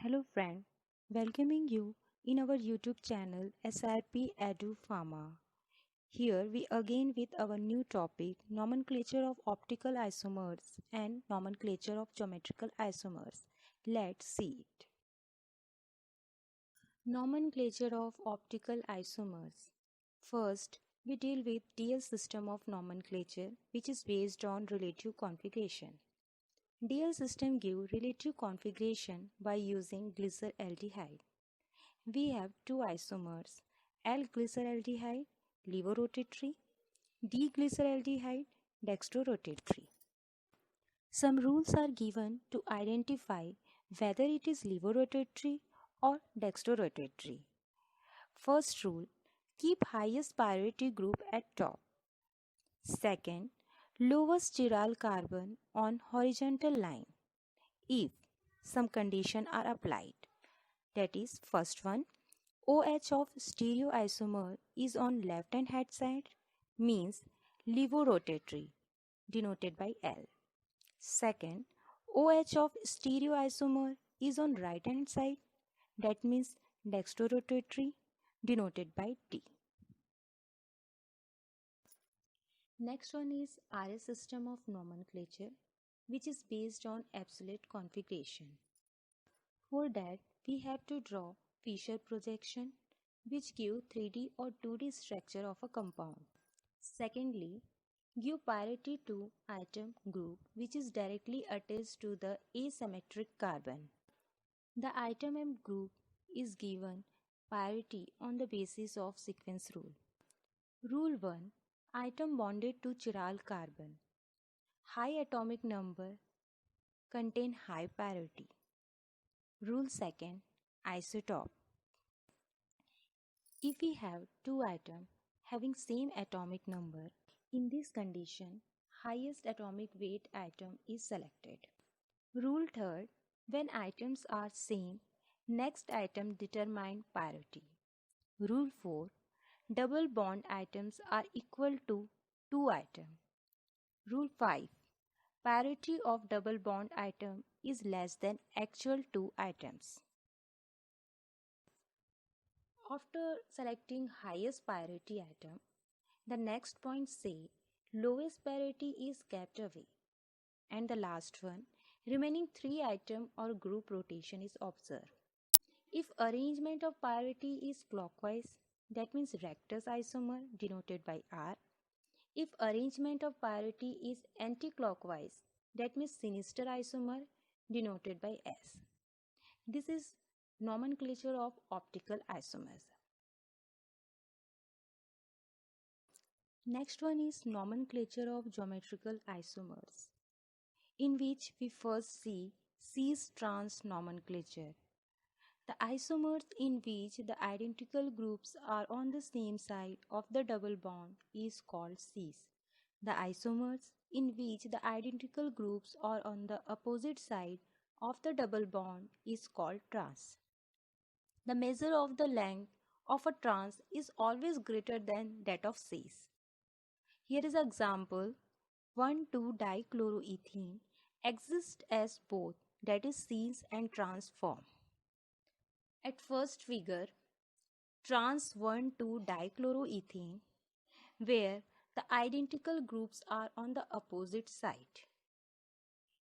Hello friend, welcoming you in our YouTube channel SRP Edu Pharma. Here we again with our new topic nomenclature of optical isomers and nomenclature of geometrical isomers. Let's see it. Nomenclature of optical isomers. First, we deal with DL system of nomenclature which is based on relative configuration. DL system give relative configuration by using glyceraldehyde. We have two isomers, L-glyceraldehyde, levorotatory, D-glyceraldehyde, dextrorotatory. Some rules are given to identify whether it is levorotatory or dextrorotatory. First rule, keep highest priority group at top. Second, lowest chiral carbon on horizontal line if some condition are applied. That is, first one, OH of stereoisomer is on left hand side means levorotatory denoted by L. Second, OH of stereoisomer is on right hand side that means dextrorotatory denoted by D. Next one is RS system of nomenclature which is based on absolute configuration. For that we have to draw Fischer projection which give 3D or 2D structure of a compound. Secondly, give priority to atom group which is directly attached to the asymmetric carbon. The atom M group is given priority on the basis of sequence rule. Rule 1. Atom bonded to chiral carbon. High atomic number contain high priority. Rule 2. Isotope. If we have two atoms having same atomic number, in this condition, highest atomic weight atom is selected. Rule 3. When atoms are same, next atom determine priority. Rule 4. Double bond atoms are equal to 2 atoms. Rule 5. Priority of double bond atom is less than actual 2 atoms. After selecting highest priority atom, the next point say lowest priority is kept away. And the last one, remaining 3 atom or group rotation is observed. If arrangement of priority is clockwise, that means rectus isomer denoted by R. If arrangement of priority is anti-clockwise, that means sinister isomer denoted by S. This is nomenclature of optical isomers. Next one is nomenclature of geometrical isomers, in which we first see cis-trans nomenclature. The isomers in which the identical groups are on the same side of the double bond is called cis. The isomers in which the identical groups are on the opposite side of the double bond is called trans. The measure of the length of a trans is always greater than that of cis. Here is an example. 1,2-dichloroethene exists as both, that is cis and trans form. At first figure, trans 1,2-dichloroethene, where the identical groups are on the opposite side.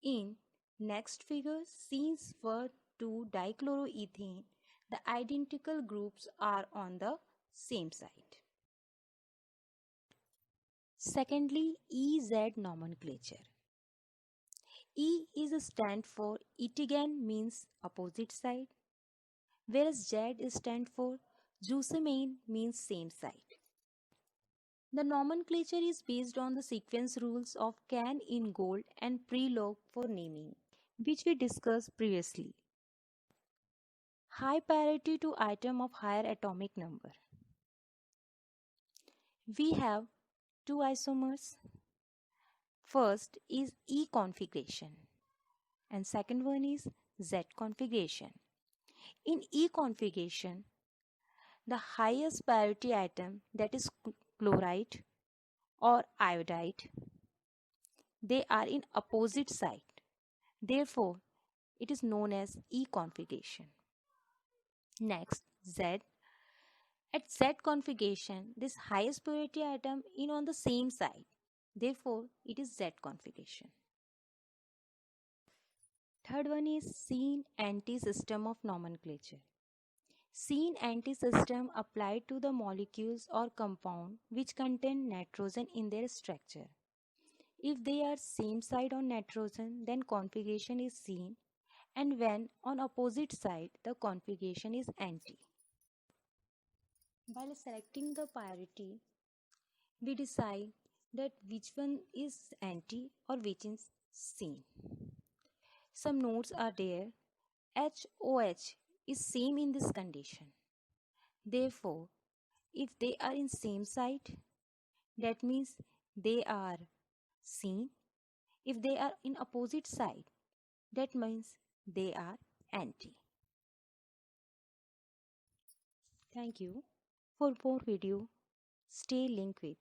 In next figure, cis 1,2-dichloroethene, the identical groups are on the same side. Secondly, EZ nomenclature. E is a stand for etigen means opposite side, whereas Z stand for Jusamine means same side. The nomenclature is based on the sequence rules of Can-Ingold and Prelog for naming, which we discussed previously. High priority to atom of higher atomic number. We have two isomers. First is E configuration and second one is Z configuration. In E configuration, the highest priority atom, that is chloride or iodide, they are in opposite side. Therefore, It is known as E configuration. Next, Z. At Z configuration, this highest priority item is on the same side. Therefore, it is Z configuration. Third one is scene anti-system of nomenclature. Scene anti-system applied to the molecules or compound which contain nitrogen in their structure. If they are same side on nitrogen, then configuration is seen, and when on opposite side, the configuration is anti. While selecting the priority, we decide that which one is anti or which is seen. Some notes are there. HOH is same in this condition. Therefore, if they are in same site, that means they are seen. If they are in opposite side, that means they are anti. Thank you. For more video, stay linked with